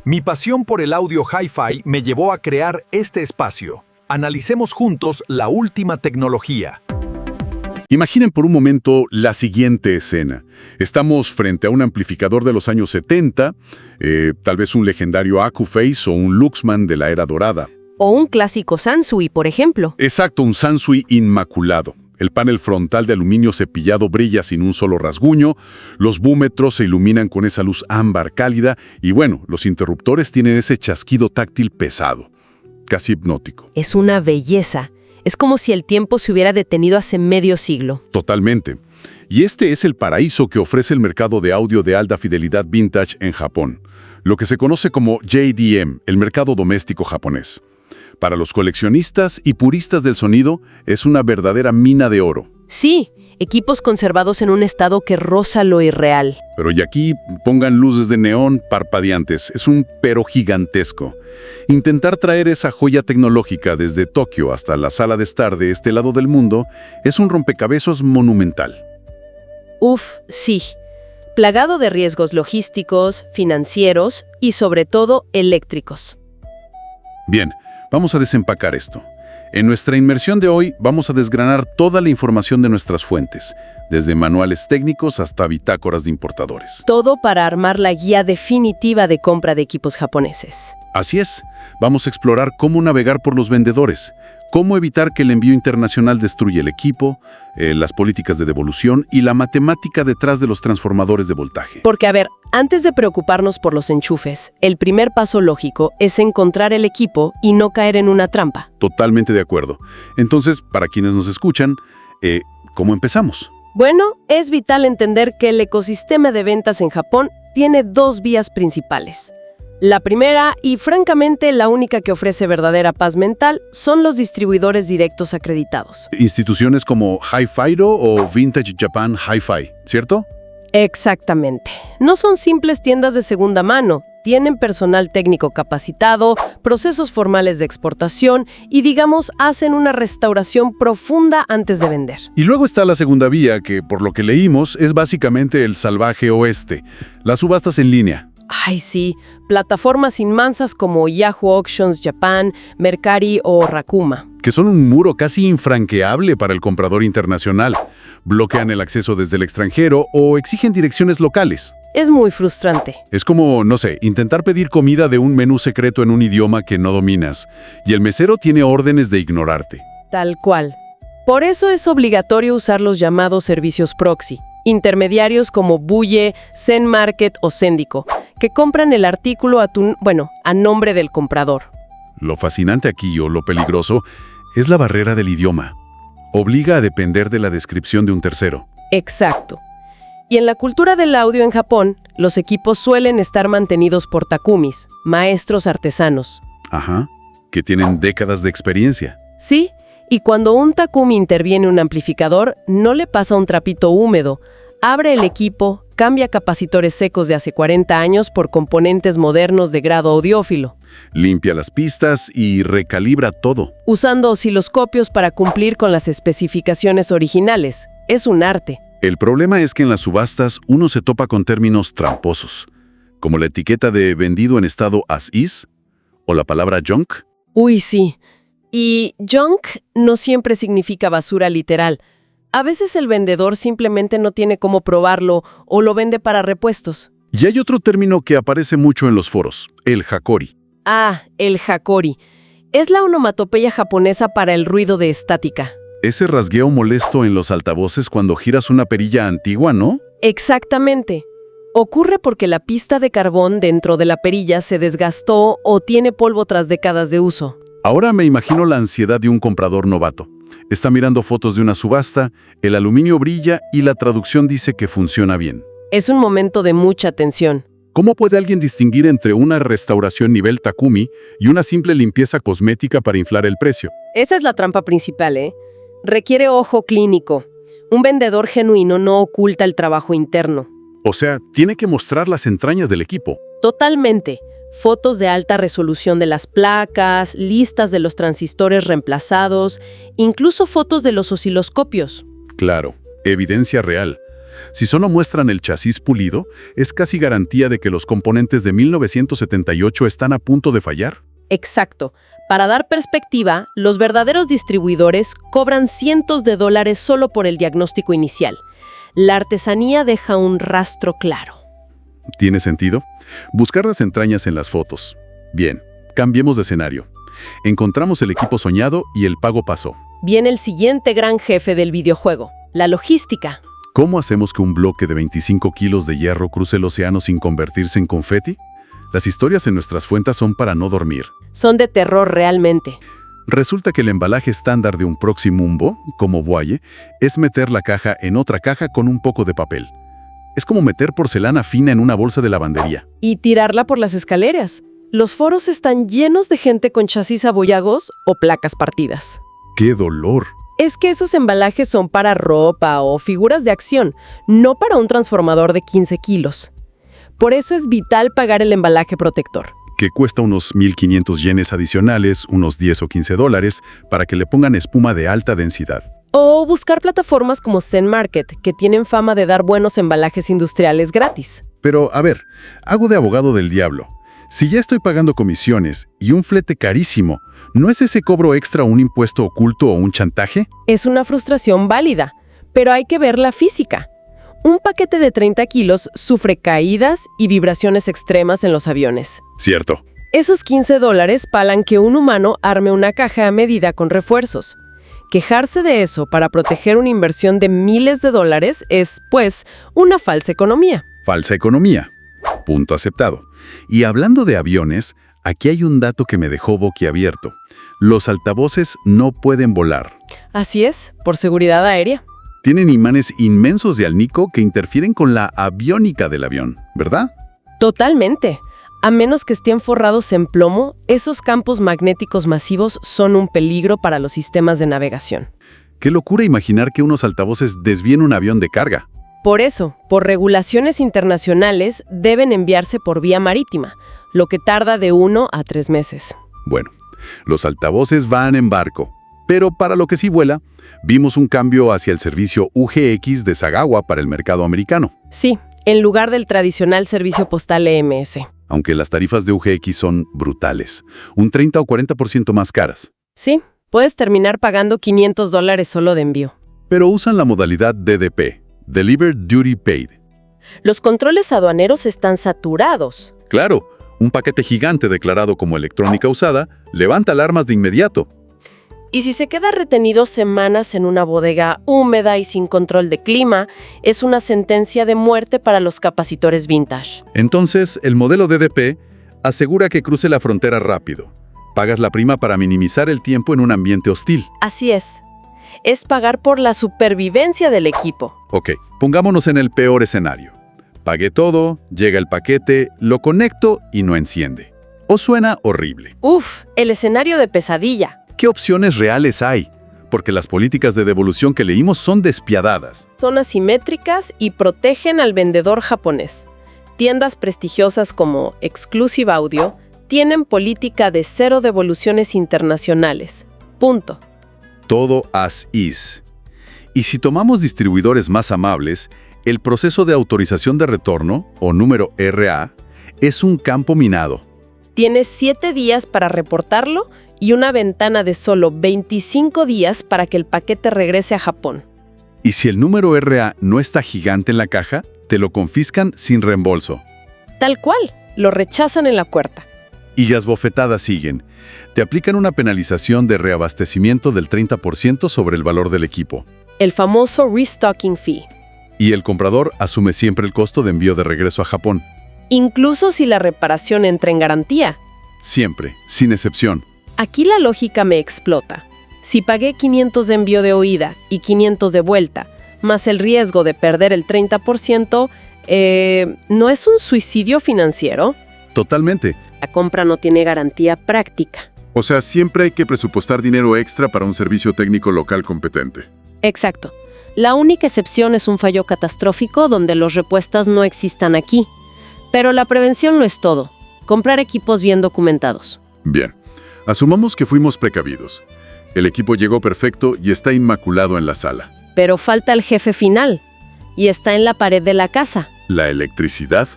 Mi pasión por el audio hi-fi me llevó a crear este espacio. Analicemos juntos la última tecnología. Imaginen por un momento la siguiente escena. Estamos frente a un amplificador de los años 70, tal vez un legendario Accuphase o un Luxman de la era dorada. O un clásico Sansui, por ejemplo. Exacto, un Sansui inmaculado. El panel frontal de aluminio cepillado brilla sin un solo rasguño, los búmetros se iluminan con esa luz ámbar cálida y bueno, los interruptores tienen ese chasquido táctil pesado, casi hipnótico. Es una belleza. Es como si el tiempo se hubiera detenido hace medio siglo. Totalmente. Y este es el paraíso que ofrece el mercado de audio de alta fidelidad vintage en Japón, lo que se conoce como JDM, el mercado doméstico japonés. Para los coleccionistas y puristas del sonido, es una verdadera mina de oro. Sí, equipos conservados en un estado que roza lo irreal. Pero y aquí pongan luces de neón parpadeantes, es un pero gigantesco. Intentar traer esa joya tecnológica desde Tokio hasta la sala de estar de este lado del mundo es un rompecabezas monumental. Uf, sí. Plagado de riesgos logísticos, financieros y sobre todo eléctricos. Bien, vamos a desempacar esto. En nuestra inmersión de hoy vamos a desgranar toda la información de nuestras fuentes, desde manuales técnicos hasta bitácoras de importadores. Todo para armar la guía definitiva de compra de equipos japoneses. Así es, vamos a explorar cómo navegar por los vendedores, cómo evitar que el envío internacional destruya el equipo, las políticas de devolución y la matemática detrás de los transformadores de voltaje. Porque, a ver, antes de preocuparnos por los enchufes, el primer paso lógico es encontrar el equipo y no caer en una trampa. Totalmente de acuerdo. Entonces, para quienes nos escuchan, ¿cómo empezamos? Bueno, es vital entender que el ecosistema de ventas en Japón tiene dos vías principales. La primera, y francamente la única que ofrece verdadera paz mental, son los distribuidores directos acreditados. Instituciones como Hi-Fido o Vintage Japan Hi-Fi, ¿cierto? Exactamente. No son simples tiendas de segunda mano. Tienen personal técnico capacitado, procesos formales de exportación y, digamos, hacen una restauración profunda antes de vender. Y luego está la segunda vía, que por lo que leímos es básicamente el salvaje oeste, las subastas en línea. Ay, sí, plataformas inmansas como Yahoo Auctions Japan, Mercari o Rakuma. Que son un muro casi infranqueable para el comprador internacional. Bloquean el acceso desde el extranjero o exigen direcciones locales. Es muy frustrante. Es como, no sé, intentar pedir comida de un menú secreto en un idioma que no dominas, y el mesero tiene órdenes de ignorarte. Tal cual. Por eso es obligatorio usar los llamados servicios proxy, intermediarios como Buye, Zen Market o Sendico, que compran el artículo a nombre del comprador. Lo fascinante aquí, o lo peligroso, es la barrera del idioma. Obliga a depender de la descripción de un tercero. Exacto. Y en la cultura del audio en Japón, los equipos suelen estar mantenidos por takumis, maestros artesanos. Ajá, que tienen décadas de experiencia. Sí, y cuando un takumi interviene en un amplificador, no le pasa un trapito húmedo. Abre el equipo, cambia capacitores secos de hace 40 años por componentes modernos de grado audiófilo. Limpia las pistas y recalibra todo. Usando osciloscopios para cumplir con las especificaciones originales. Es un arte. El problema es que en las subastas uno se topa con términos tramposos, como la etiqueta de vendido en estado as is o la palabra junk. Uy, sí. Y junk no siempre significa basura literal. A veces el vendedor simplemente no tiene cómo probarlo o lo vende para repuestos. Y hay otro término que aparece mucho en los foros, el hakori. Ah, el hakori. Es la onomatopeya japonesa para el ruido de estática. Ese rasgueo molesto en los altavoces cuando giras una perilla antigua, ¿no? Exactamente. Ocurre porque la pista de carbón dentro de la perilla se desgastó o tiene polvo tras décadas de uso. Ahora me imagino la ansiedad de un comprador novato. Está mirando fotos de una subasta, el aluminio brilla y la traducción dice que funciona bien. Es un momento de mucha tensión. ¿Cómo puede alguien distinguir entre una restauración nivel Takumi y una simple limpieza cosmética para inflar el precio? Esa es la trampa principal, ¿eh? Requiere ojo clínico. Un vendedor genuino no oculta el trabajo interno. O sea, tiene que mostrar las entrañas del equipo. Totalmente. Fotos de alta resolución de las placas, listas de los transistores reemplazados, incluso fotos de los osciloscopios. Claro, evidencia real. Si solo muestran el chasis pulido, es casi garantía de que los componentes de 1978 están a punto de fallar. Exacto. Para dar perspectiva, los verdaderos distribuidores cobran cientos de dólares solo por el diagnóstico inicial. La artesanía deja un rastro claro. ¿Tiene sentido? Buscar las entrañas en las fotos. Bien, cambiemos de escenario. Encontramos el equipo soñado y el pago pasó. Viene el siguiente gran jefe del videojuego, la logística. ¿Cómo hacemos que un bloque de 25 kilos de hierro cruce el océano sin convertirse en confeti? Las historias en nuestras fuentes son para no dormir. Son de terror realmente. Resulta que el embalaje estándar de un Proximumbo, como Boye, es meter la caja en otra caja con un poco de papel. Es como meter porcelana fina en una bolsa de lavandería. Y tirarla por las escaleras. Los foros están llenos de gente con chasis abollagos o placas partidas. ¡Qué dolor! Es que esos embalajes son para ropa o figuras de acción, no para un transformador de 15 kilos. Por eso es vital pagar el embalaje protector. Que cuesta unos 1.500 yenes adicionales, unos 10 o 15 dólares, para que le pongan espuma de alta densidad. O buscar plataformas como Zen Market, que tienen fama de dar buenos embalajes industriales gratis. Pero, a ver, hago de abogado del diablo. Si ya estoy pagando comisiones y un flete carísimo, ¿no es ese cobro extra un impuesto oculto o un chantaje? Es una frustración válida, pero hay que ver la física. Un paquete de 30 kilos sufre caídas y vibraciones extremas en los aviones. Cierto. Esos 15 dólares pagan que un humano arme una caja a medida con refuerzos. Quejarse de eso para proteger una inversión de miles de dólares es, pues, una falsa economía. Falsa economía. Punto aceptado. Y hablando de aviones, aquí hay un dato que me dejó boquiabierto. Los altavoces no pueden volar. Así es, por seguridad aérea. Tienen imanes inmensos de alnico que interfieren con la aviónica del avión, ¿verdad? Totalmente. A menos que estén forrados en plomo, esos campos magnéticos masivos son un peligro para los sistemas de navegación. Qué locura imaginar que unos altavoces desvíen un avión de carga. Por eso, por regulaciones internacionales, deben enviarse por vía marítima, lo que tarda de 1 a 3 meses. Bueno, los altavoces van en barco, pero para lo que sí vuela, vimos un cambio hacia el servicio UGX de Sagawa para el mercado americano. Sí, en lugar del tradicional servicio postal EMS. Aunque las tarifas de UGX son brutales, un 30 o 40% más caras. Sí, puedes terminar pagando 500 dólares solo de envío. Pero usan la modalidad DDP, Delivered Duty Paid. Los controles aduaneros están saturados. Claro, un paquete gigante declarado como electrónica usada levanta alarmas de inmediato. Y si se queda retenido semanas en una bodega húmeda y sin control de clima, es una sentencia de muerte para los capacitores vintage. Entonces, el modelo DDP asegura que cruce la frontera rápido. Pagas la prima para minimizar el tiempo en un ambiente hostil. Así es. Es pagar por la supervivencia del equipo. Ok, pongámonos en el peor escenario. Pagué todo, llega el paquete, lo conecto y no enciende. O suena horrible. Uf, el escenario de pesadilla. ¿Qué opciones reales hay? Porque las políticas de devolución que leímos son despiadadas. Son asimétricas y protegen al vendedor japonés. Tiendas prestigiosas como Exclusive Audio tienen política de 0 devoluciones internacionales. Punto. Todo as is. Y si tomamos distribuidores más amables, el proceso de autorización de retorno, o número RA, es un campo minado. Tienes 7 días para reportarlo y una ventana de solo 25 días para que el paquete regrese a Japón. Y si el número RA no está gigante en la caja, te lo confiscan sin reembolso. Tal cual, lo rechazan en la puerta. Y las bofetadas siguen. Te aplican una penalización de reabastecimiento del 30% sobre el valor del equipo. El famoso restocking fee. Y el comprador asume siempre el costo de envío de regreso a Japón. Incluso si la reparación entra en garantía. Siempre, sin excepción. Aquí la lógica me explota. Si pagué 500 de envío de ida y 500 de vuelta, más el riesgo de perder el 30%, ¿no es un suicidio financiero? Totalmente. La compra no tiene garantía práctica. O sea, siempre hay que presupuestar dinero extra para un servicio técnico local competente. Exacto. La única excepción es un fallo catastrófico donde los repuestos no existan aquí. Pero la prevención lo es todo. Comprar equipos bien documentados. Bien. Asumamos que fuimos precavidos. El equipo llegó perfecto y está inmaculado en la sala. Pero falta el jefe final. y está en la pared de la casa. La electricidad.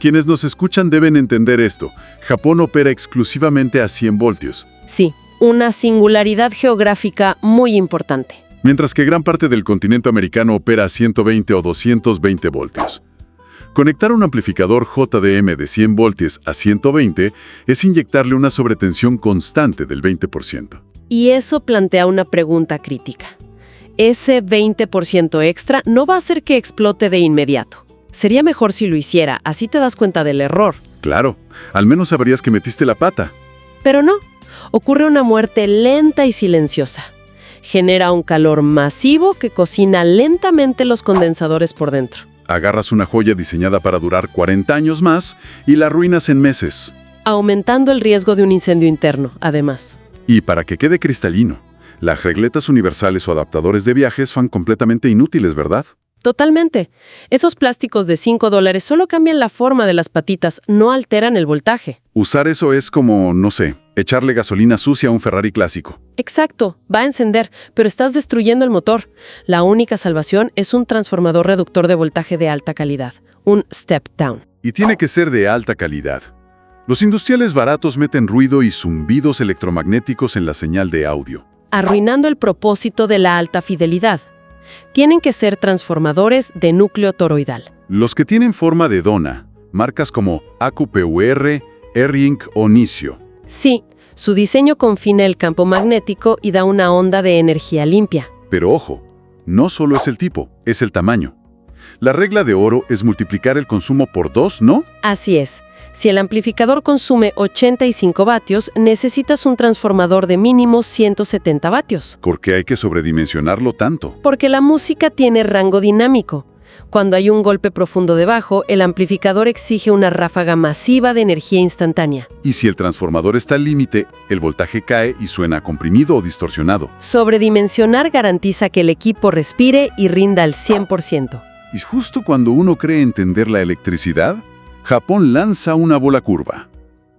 Quienes nos escuchan deben entender esto. Japón opera exclusivamente a 100 voltios, Sí, una singularidad geográfica muy importante. mientras que gran parte del continente americano opera a 120 o 220 voltios. Conectar un amplificador JDM de 100 voltios a 120 es inyectarle una sobretensión constante del 20%. Y eso plantea una pregunta crítica. Ese 20% extra no va a hacer que explote de inmediato. Sería mejor si lo hiciera, así te das cuenta del error. Claro, al menos sabrías que metiste la pata. Pero no, ocurre una muerte lenta y silenciosa. Genera un calor masivo que cocina lentamente los condensadores por dentro, Agarras una joya diseñada para durar 40 años más y la arruinas en meses. aumentando el riesgo de un incendio interno, además. Y para que quede cristalino, las regletas universales o adaptadores de viajes son completamente inútiles, ¿verdad? Totalmente. Esos plásticos de $5 solo cambian la forma de las patitas, no alteran el voltaje. Usar eso es como, no sé, echarle gasolina sucia a un Ferrari clásico. Exacto, va a encender, pero estás destruyendo el motor. La única salvación es un transformador reductor de voltaje de alta calidad, un step down. Y tiene que ser de alta calidad. Los industriales baratos meten ruido y zumbidos electromagnéticos en la señal de audio. Arruinando el propósito de la alta fidelidad. Tienen que ser transformadores de núcleo toroidal. Los que tienen forma de dona, marcas como AQPUR, R-Inc o Nisio. Sí, su diseño confina el campo magnético y da una onda de energía limpia. Pero ojo, no solo es el tipo, es el tamaño. La regla de oro es multiplicar el consumo por 2, ¿no? Así es. Si el amplificador consume 85 vatios, necesitas un transformador de mínimo 170 vatios. ¿Por qué hay que sobredimensionarlo tanto? Porque la música tiene rango dinámico. Cuando hay un golpe profundo de bajo, el amplificador exige una ráfaga masiva de energía instantánea. Y si el transformador está al límite, el voltaje cae y suena comprimido o distorsionado. Sobredimensionar garantiza que el equipo respire y rinda al 100%. Y justo cuando uno cree entender la electricidad, Japón lanza una bola curva.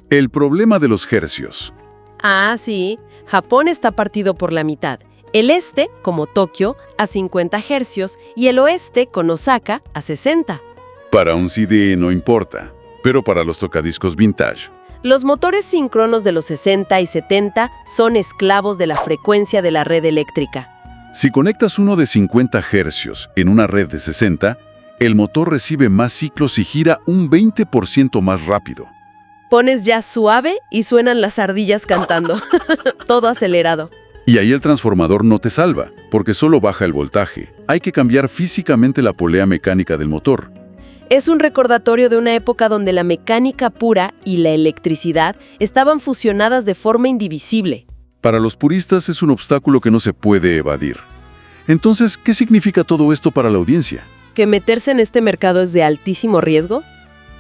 El problema de los hercios. Ah, sí. Japón está partido por la mitad. El este, como Tokio, a 50 hercios y el oeste, con Osaka, a 60. Para un CD no importa, pero para los tocadiscos vintage. Los motores síncronos de los 60 y 70 son esclavos de la frecuencia de la red eléctrica. Si conectas uno de 50 hercios en una red de 60, el motor recibe más ciclos y gira un 20% más rápido. Pones jazz suave y suenan las ardillas cantando. Todo acelerado. Y ahí el transformador no te salva, porque solo baja el voltaje. Hay que cambiar físicamente la polea mecánica del motor. Es un recordatorio de una época donde la mecánica pura y la electricidad estaban fusionadas de forma indivisible. Para los puristas es un obstáculo que no se puede evadir. Entonces, ¿qué significa todo esto para la audiencia? Que meterse en este mercado es de altísimo riesgo,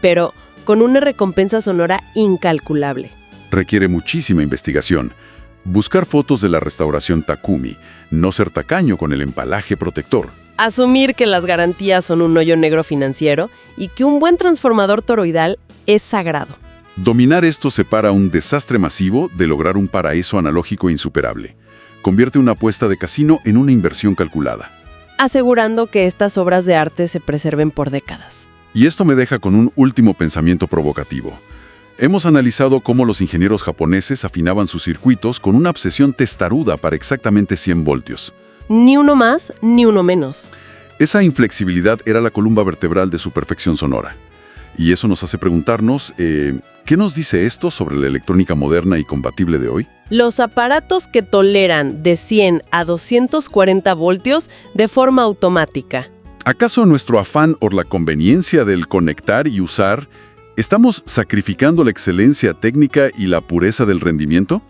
pero con una recompensa sonora incalculable. Requiere muchísima investigación. Buscar fotos de la restauración Takumi, no ser tacaño con el embalaje protector. Asumir que las garantías son un hoyo negro financiero y que un buen transformador toroidal es sagrado. Dominar esto separa un desastre masivo de lograr un paraíso analógico insuperable. Convierte una apuesta de casino en una inversión calculada. Asegurando que estas obras de arte se preserven por décadas. Y esto me deja con un último pensamiento provocativo. Hemos analizado cómo los ingenieros japoneses afinaban sus circuitos con una obsesión testaruda para exactamente 100 voltios. Ni uno más, ni uno menos. Esa inflexibilidad era la columna vertebral de su perfección sonora. Y eso nos hace preguntarnos, ¿qué nos dice esto sobre la electrónica moderna y compatible de hoy? Los aparatos que toleran de 100 a 240 voltios de forma automática. ¿Acaso nuestro afán por la conveniencia del conectar y usar, estamos sacrificando la excelencia técnica y la pureza del rendimiento?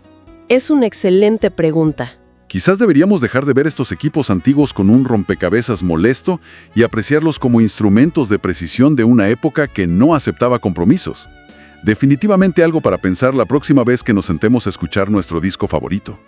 Es una excelente pregunta. Quizás deberíamos dejar de ver estos equipos antiguos con un rompecabezas molesto y apreciarlos como instrumentos de precisión de una época que no aceptaba compromisos. Definitivamente algo para pensar la próxima vez que nos sentemos a escuchar nuestro disco favorito.